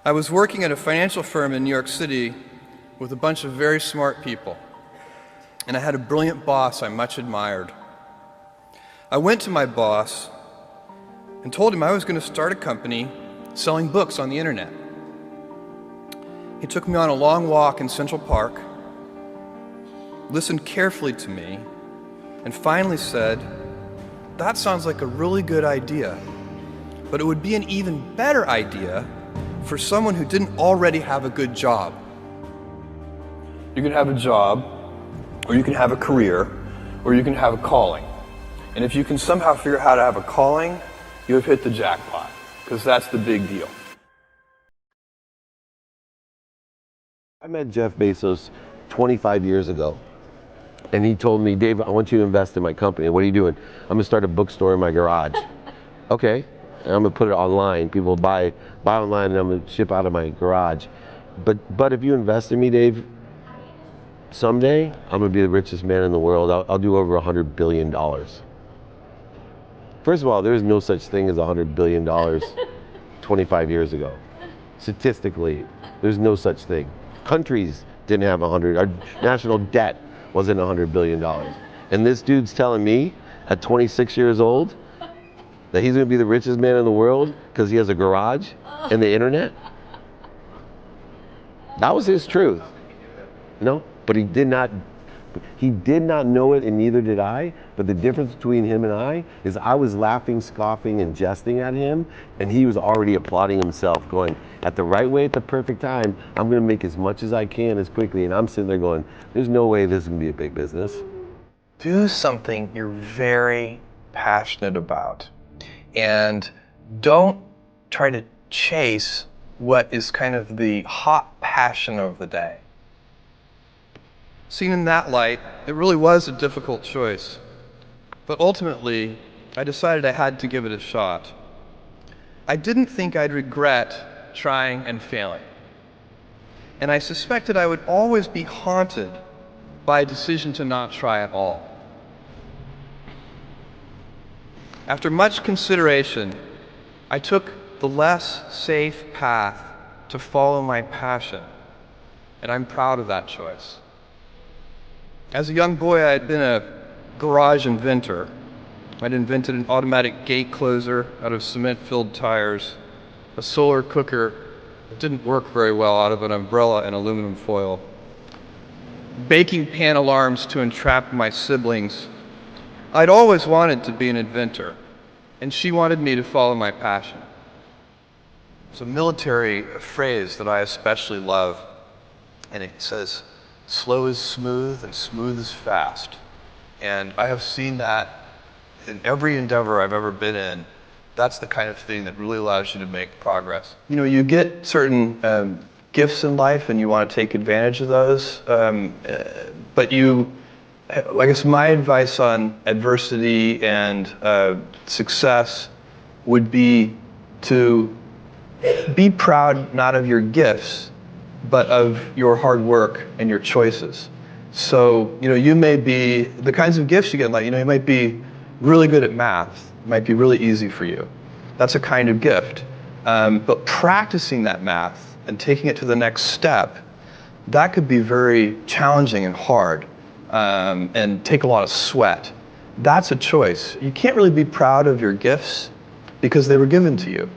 I was working at a financial firm in New York City with a bunch of very smart people, and I had a brilliant boss I much admired. I went to my boss and told him I was going to start a company selling books on the internet. He took me on a long walk in Central Park, listened carefully to me, and finally said, "That sounds like a really good idea, but it would be an even better idea for someone who didn't already have a good job." You can have a job, or you can have a career, or you can have a calling. And if you can somehow figure out how to have a calling, you have hit the jackpot, because that's the big deal. I met Jeff Bezos 25 years ago, and he told me, "Dave, I want you to invest in my company." "What are you doing?" "I'm gonna start a bookstore in my garage." "Okay, and I'm gonna put it online. People buy online, and I'm gonna ship out of my garage. But if you invest in me, Dave, someday I'm gonna be the richest man in the world. I'll do over $100 billion. First of all, there is no such thing as $100 billion 25 years ago. Statistically, there's no such thing. Countries didn't have 100. Our national debt wasn't $100 billion. And this dude's telling me at 26 years old that he's gonna be the richest man in the world because he has a garage and the internet? That was his truth. No, but he did not know it, and neither did I. But the difference between him and I is I was laughing, scoffing, and jesting at him, and he was already applauding himself, going, at the right way, at the perfect time, I'm gonna make as much as I can as quickly. And I'm sitting there going, there's no way this is gonna be a big business. Do something you're very passionate about, and don't try to chase what is kind of the hot passion of the day. Seen in that light, it really was a difficult choice, but ultimately, I decided I had to give it a shot. I didn't think I'd regret trying and failing, and I suspected I would always be haunted by a decision to not try at all. After much consideration, I took the less safe path to follow my passion, and I'm proud of that choice. As a young boy, I had been a garage inventor. I'd invented an automatic gate closer out of cement-filled tires, a solar cooker that didn't work very well out of an umbrella and aluminum foil, baking pan alarms to entrap my siblings. I'd always wanted to be an inventor, and she wanted me to follow my passion. It's a military phrase that I especially love, and it says, "Slow is smooth and smooth is fast." And I have seen that in every endeavor I've ever been in. That's the kind of thing that really allows you to make progress. You know, you get certain gifts in life and you want to take advantage of those, but I guess my advice on adversity and success would be to be proud not of your gifts, but of your hard work and your choices. So, you may be, the kinds of gifts you get, like, you might be really good at math. It might be really easy for you. That's a kind of gift. But practicing that math and taking it to the next step, that could be very challenging and hard, and take a lot of sweat. That's a choice. You can't really be proud of your gifts because they were given to you.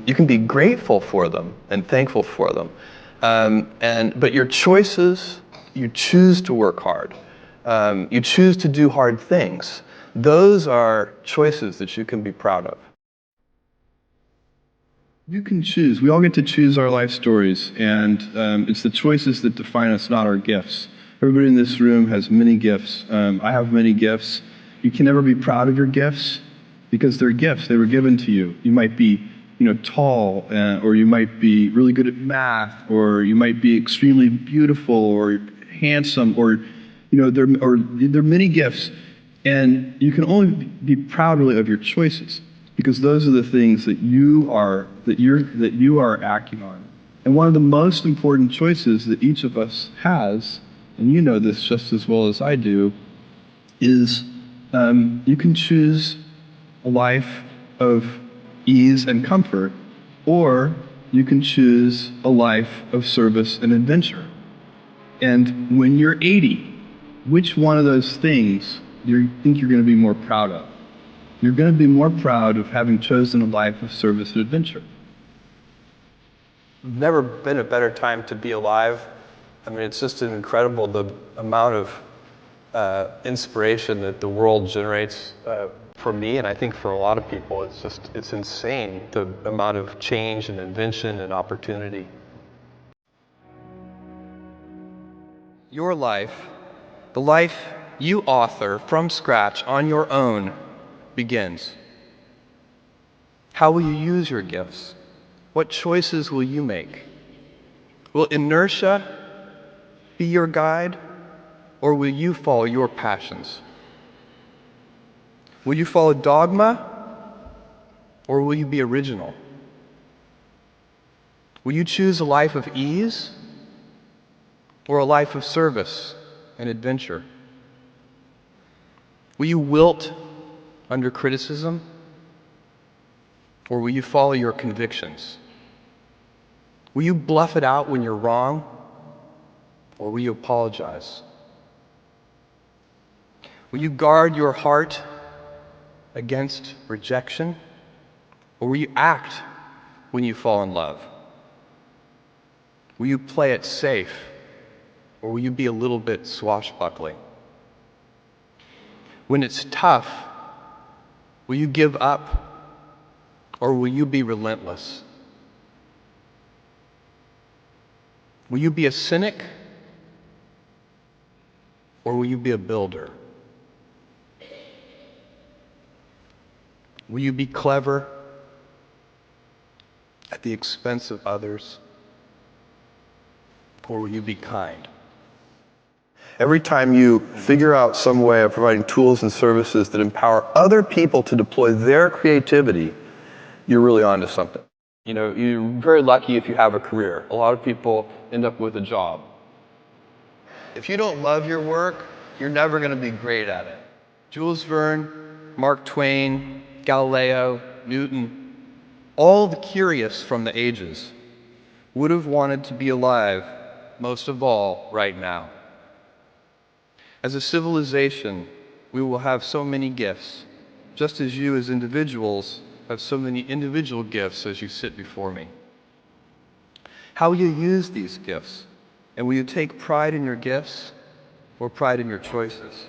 You can be grateful for them and thankful for them. But your choices, you choose to work hard. You choose to do hard things. Those are choices that you can be proud of. You can choose. We all get to choose our life stories, and it's the choices that define us, not our gifts. Everybody in this room has many gifts. I have many gifts. You can never be proud of your gifts because they're gifts. They were given to you. You might be tall, or you might be really good at math, or you might be extremely beautiful or handsome, or there are many gifts, and you can only be proud really of your choices because those are the things that you are acting on. And one of the most important choices that each of us has, and you know this just as well as I do, is you can choose a life of ease and comfort, or you can choose a life of service and adventure. And when you're 80, which one of those things do you think you're going to be more proud of? You're going to be more proud of having chosen a life of service and adventure. Never been a better time to be alive. I mean, it's just incredible the amount of inspiration that the world generates for me, and I think for a lot of people. It's insane, the amount of change and invention and opportunity. Your life, the life you author from scratch on your own, begins. How will you use your gifts? What choices will you make? Will inertia be your guide, or will you follow your passions? Will you follow dogma, or will you be original? Will you choose a life of ease, or a life of service and adventure? Will you wilt under criticism, or will you follow your convictions? Will you bluff it out when you're wrong, or will you apologize? Will you guard your heart against rejection, or will you act when you fall in love? Will you play it safe, or will you be a little bit swashbuckling? When it's tough, will you give up, or will you be relentless? Will you be a cynic, or will you be a builder? Will you be clever at the expense of others, or will you be kind? Every time you figure out some way of providing tools and services that empower other people to deploy their creativity, you're really onto something. You know, you're very lucky if you have a career. A lot of people end up with a job. If you don't love your work, you're never going to be great at it. Jules Verne, Mark Twain, Galileo, Newton, all the curious from the ages would have wanted to be alive, most of all, right now. As a civilization, we will have so many gifts, just as you as individuals have so many individual gifts as you sit before me. How will you use these gifts? And will you take pride in your gifts or pride in your choices?